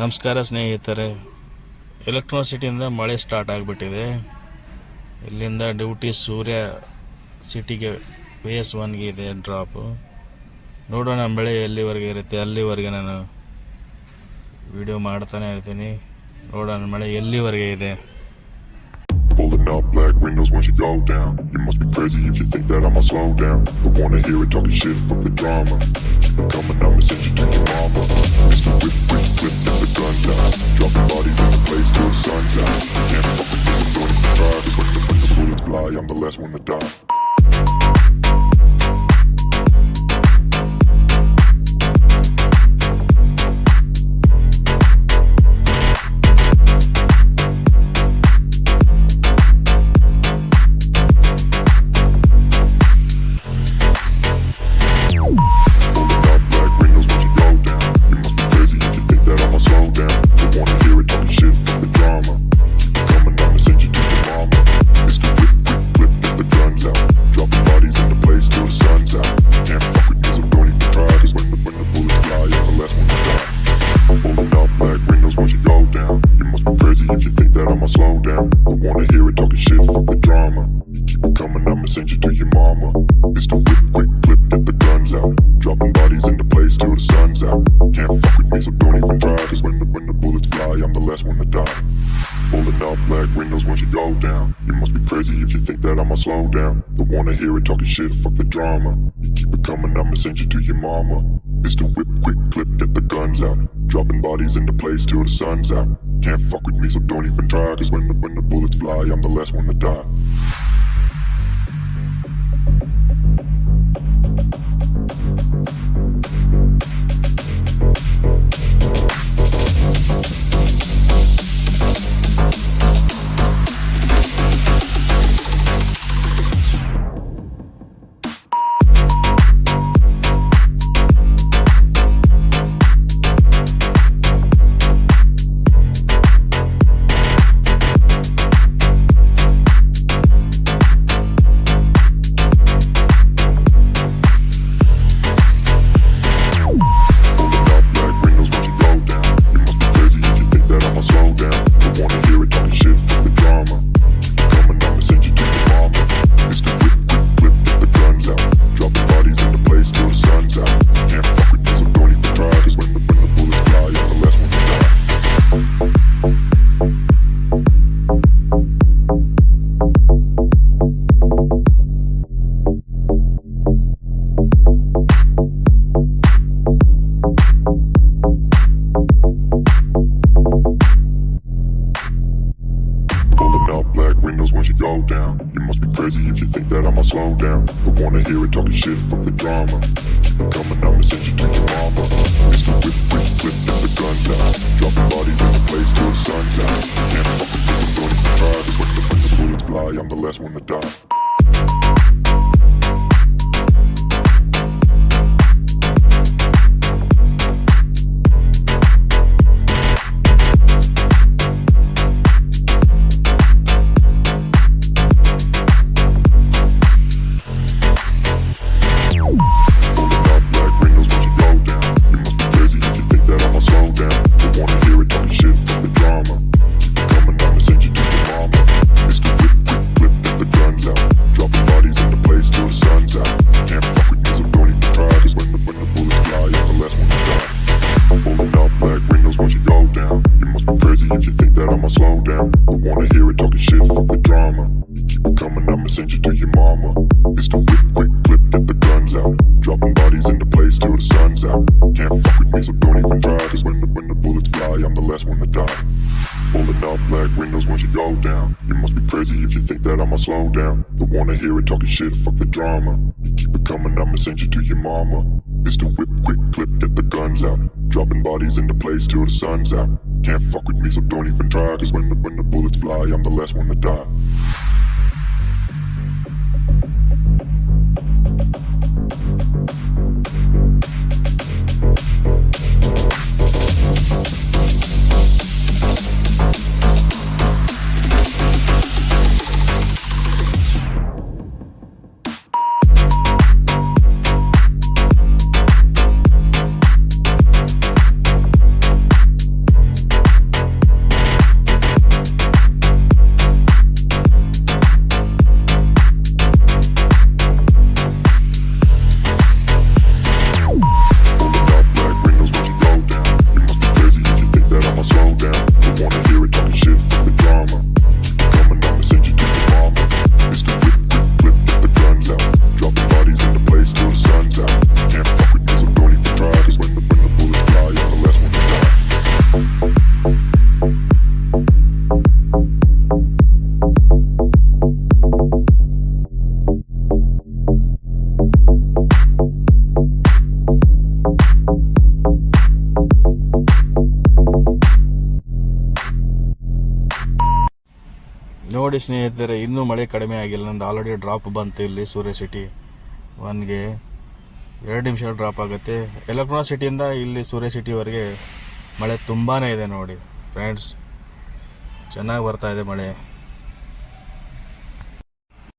ನಮಸ್ಕಾರ ಸ್ನೇಹಿತರೆ. ಎಲೆಕ್ಟ್ರಿಸಿಟಿಯಿಂದ ಮಳೆ ಸ್ಟಾರ್ಟ್ ಆಗಿಬಿಟ್ಟಿದೆ. ಇಲ್ಲಿಂದ ಡ್ಯೂಟಿ ಸೂರ್ಯ ಸಿಟಿಗೆ PS1ಗೆ ಇದೆ ಡ್ರಾಪು. ನೋಡೋಣ ಮಳೆ ಎಲ್ಲಿವರೆಗೆ ಇರುತ್ತೆ, ಅಲ್ಲಿವರೆಗೆ ನಾನು ವಿಡಿಯೋ ಮಾಡ್ತಾನೆ ಇರ್ತೀನಿ. ನೋಡೋಣ ಮಳೆ ಎಲ್ಲಿವರೆಗೆ ಇದೆ. Pulling up black windows once you go down. You must be crazy if you think that I'ma slow down. Don't wanna hear it talking shit, fuck the drama. Keep it coming, I'ma send you to your mama. Mr. Whip, whip, whip, get the guns out. Dropping bodies in the place till the sun's out. Can't fuck with this, I'm doing it for try. Cause when the bullets fly, I'm the last one to die. If you think that I'ma slow down, don't wanna hear it talking shit, fuck the drama. You keep it coming, I'ma send you to your mama. Mr. Whip, quick clip, get the guns out. Dropping bodies into place till the sun's out. Can't fuck with me, so don't even try. Cause when the bullets fly, I'm the last one to die. Pulling up black windows once you go down. You must be crazy if you think that I'ma slow down. Don't wanna hear it talking shit, fuck the drama. You keep it coming, I'ma send you to your mama. Mr. Whip, quick clip, get the guns out. Dropping bodies into place till the sun's out. Can't fuck with me, so don't even try. Cause when the bullets fly, I'm the last one to die. Windows once you go down. You must be crazy if you think that I'ma slow down. Don't wanna hear it talking shit, fuck the drama. Keep it coming, I'ma send you to your mama. Mr. Whip, whip, whip, get the guns out. Dropping bodies in the place till the sun's out. Can't fuck with this, I'm don't even try. Cause when the bullets fly, I'm the last one to die. If you think that I'ma slow down, don't wanna hear it talking shit, fuck the drama. You keep it coming, I'ma send you to your mama. Mr. Whip, quick clip, get the guns out. Dropping bodies into place till the sun's out. Can't fuck with me, so don't even try. Cause when the bullets fly, I'm the last one to die. Pulling up black windows once you go down. You must be crazy if you think that I'ma slow down. Don't wanna hear it talking shit, fuck the drama. You keep it coming, I'ma send you to your mama. Mr. Whip, quick clip, get the guns out. Dropping bodies into place till the sun's out. Can't fuck with me, so don't even try. Cause when the bullets fly, I'm the last one to die. ನೋಡಿ ಸ್ನೇಹಿತರೆ, ಇನ್ನೂ ಮಳೆ ಕಡಿಮೆ ಆಗಿಲ್ಲ. ನಂದು already drop ಬಂತು ಇಲ್ಲಿ ಸೂರ್ಯ city 1ಗೆ 2 ನಿಮಿಷ ಡ್ರಾಪ್ ಆಗುತ್ತೆ. ಎಲೆಕ್ಟ್ರಾನಿಕ್ ಸಿಟಿಯಿಂದ ಇಲ್ಲಿ ಸೂರ್ಯ ಸಿಟಿವರೆಗೆ ಮಳೆ ತುಂಬಾ ಇದೆ ನೋಡಿ ಫ್ರೆಂಡ್ಸ್, ಚೆನ್ನಾಗಿ ಬರ್ತಾ ಇದೆ ಮಳೆ.